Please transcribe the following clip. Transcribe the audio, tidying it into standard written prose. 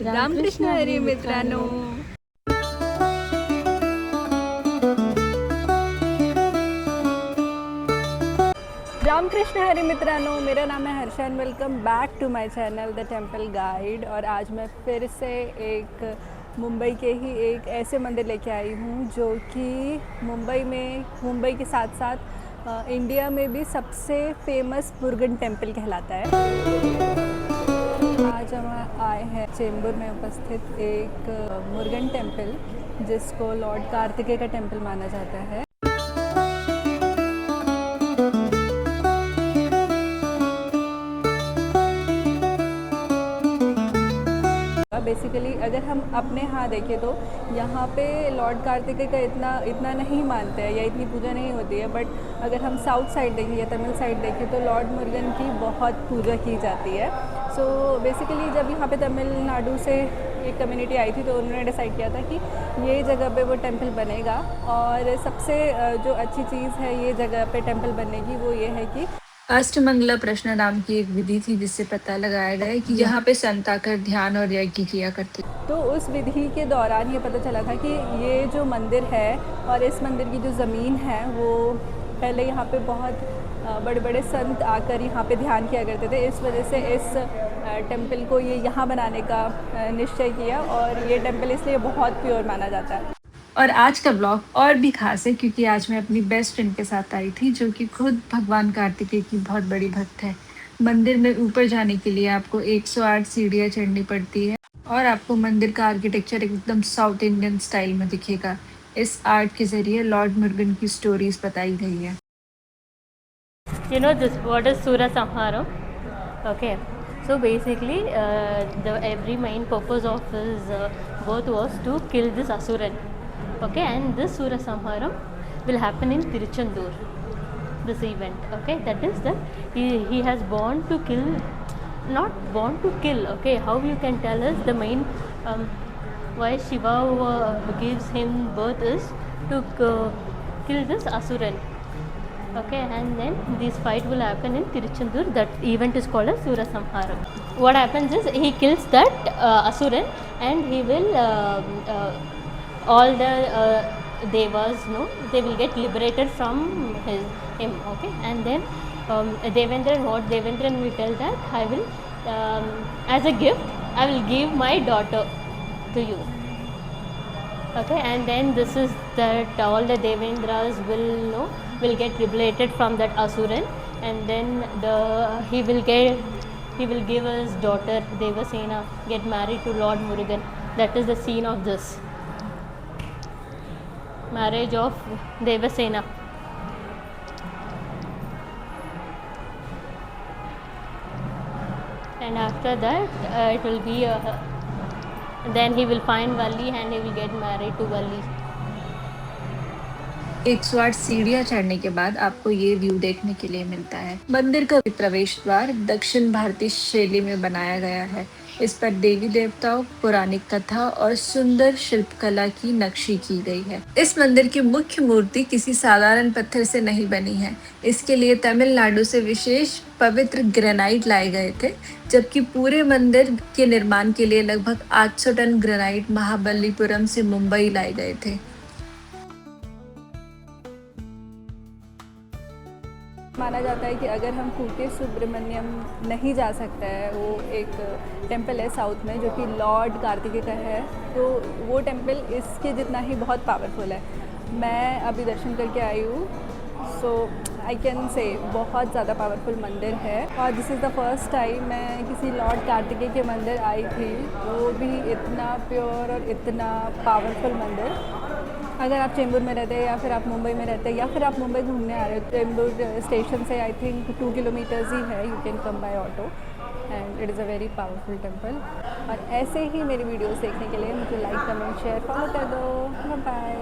रामकृष्ण हरी मित्रांनो. रामकृष्ण हरी मित्रांनो, मेरा नाम है Harsha and welcome back to my channel the temple guide. और आज मैं फिर से एक मुंबई के ही एक ऐसे मंदिर लेके आई हूँ जो कि मुंबई के साथ साथ इंडिया में भी सबसे फेमस मुरुगन टेम्पल कहलाता है. आज हम आए हैं चेंबूर में उपस्थित एक मुरुगन टेम्पल जिसको लॉर्ड कार्तिकेय का टेम्पल माना जाता है. बेसिकली अगर हम अपने यहाँ देखें तो यहाँ पे लॉर्ड कार्तिकेय का इतना नहीं मानते हैं या इतनी पूजा नहीं होती है. बट अगर हम साउथ साइड देखें या तमिल साइड देखें तो लॉर्ड मुरुगन की बहुत पूजा की जाती है. सो बेसिकली जब यहाँ पे तमिलनाडु से एक कम्युनिटी आई थी तो उन्होंने डिसाइड किया था कि ये जगह पे वो टेम्पल बनेगा. और सबसे जो अच्छी चीज़ है ये जगह पे टेम्पल बनने की वो ये है कि अष्टमंगला प्रश्न नाम की एक विधि थी जिससे पता लगाया गया कि यहाँ पे संत आकर ध्यान और यज्ञ किया करते. तो उस विधि के दौरान ये पता चला था कि ये जो मंदिर है और इस मंदिर की जो ज़मीन है वो पहले यहाँ पे बहुत बड़े बड़े संत आकर यहाँ पे ध्यान किया करते थे. इस वजह से इस टेम्पल को ये यहाँ बनाने का निश्चय किया और ये टेम्पल इसलिए बहुत प्योर माना जाता है. और आज का ब्लॉग और भी खास है क्योंकि आज मैं अपनी बेस्ट फ्रेंड के साथ आई थी जो कि खुद भगवान कार्तिकेय की बहुत बड़ी भक्त है. मंदिर में ऊपर जाने के लिए आपको 108 सीढ़ियाँ चढ़नी पड़ती है और आपको मंदिर का आर्किटेक्चर एकदम साउथ इंडियन स्टाइल में दिखेगा. इस आर्ट के जरिए लॉर्ड मुरुगन की स्टोरीज बताई गई है. You know this what is Sura Samharam? Okay, so basically the every main purpose of his birth was to kill this Asuran. Okay, and this Sura Samharam will happen in Tiruchendur, this event. Okay, that is that he has born to kill, not born to kill. Okay, how you can tell us the main why Shiva gives him birth is to kill this Asuran. Okay, and then this fight will happen in Tiruchendur. That event is called as Sura Samharam. What happens is he kills that Asuran and he will all the devas, no, they will get liberated from him. Okay, and then Devendran, what Devendran will tell that I will as a gift I will give my daughter to you. Okay, and then this is that all the Devendras will get liberated from that Asuran, and then he will give his daughter Devasena get married to Lord Murugan. That is the scene of this marriage of Devasena. And after that it will be then he will find Valli and he will get married to Valli. 108 सीढ़ियाँ चढ़ने के बाद आपको ये view देखने के लिए मिलता है. मंदिर का प्रवेश द्वार दक्षिण भारतीय शैली में बनाया गया है. इस पर देवी देवताओं, पौराणिक कथा और सुंदर शिल्पकला की नक्शी की गई है. इस मंदिर की मुख्य मूर्ति किसी साधारण पत्थर से नहीं बनी है. इसके लिए तमिलनाडु से विशेष पवित्र ग्रेनाइट लाए गए थे, जबकि पूरे मंदिर के निर्माण के लिए लगभग 800 टन ग्रेनाइट महाबलीपुरम से मुंबई लाए गए थे. माना जाता है कि अगर हम कुके सुब्रमण्यम नहीं जा सकते हैं, वो एक टेम्पल है साउथ में जो कि लॉर्ड कार्तिकेय का है, तो वो टेम्पल इसके जितना ही बहुत पावरफुल है. मैं अभी दर्शन करके आई हूँ. सो आई कैन से बहुत ज़्यादा पावरफुल मंदिर है. और this is the first time मैं किसी लॉर्ड कार्तिकेय के मंदिर आई थी, वो भी इतना प्योर और इतना पावरफुल मंदिर. अगर आप चेंबूर में रहते हैं या फिर आप मुंबई में रहते हैं या फिर आप मुंबई घूमने आ रहे हो, चेंबूर स्टेशन से आई थिंक 2 किलोमीटर्स ही है. You can come by auto and it is a very powerful temple. और ऐसे ही मेरी वीडियोस देखने के लिए मुझे लाइक, कमेंट, शेयर, फॉलो कर दो. बाय.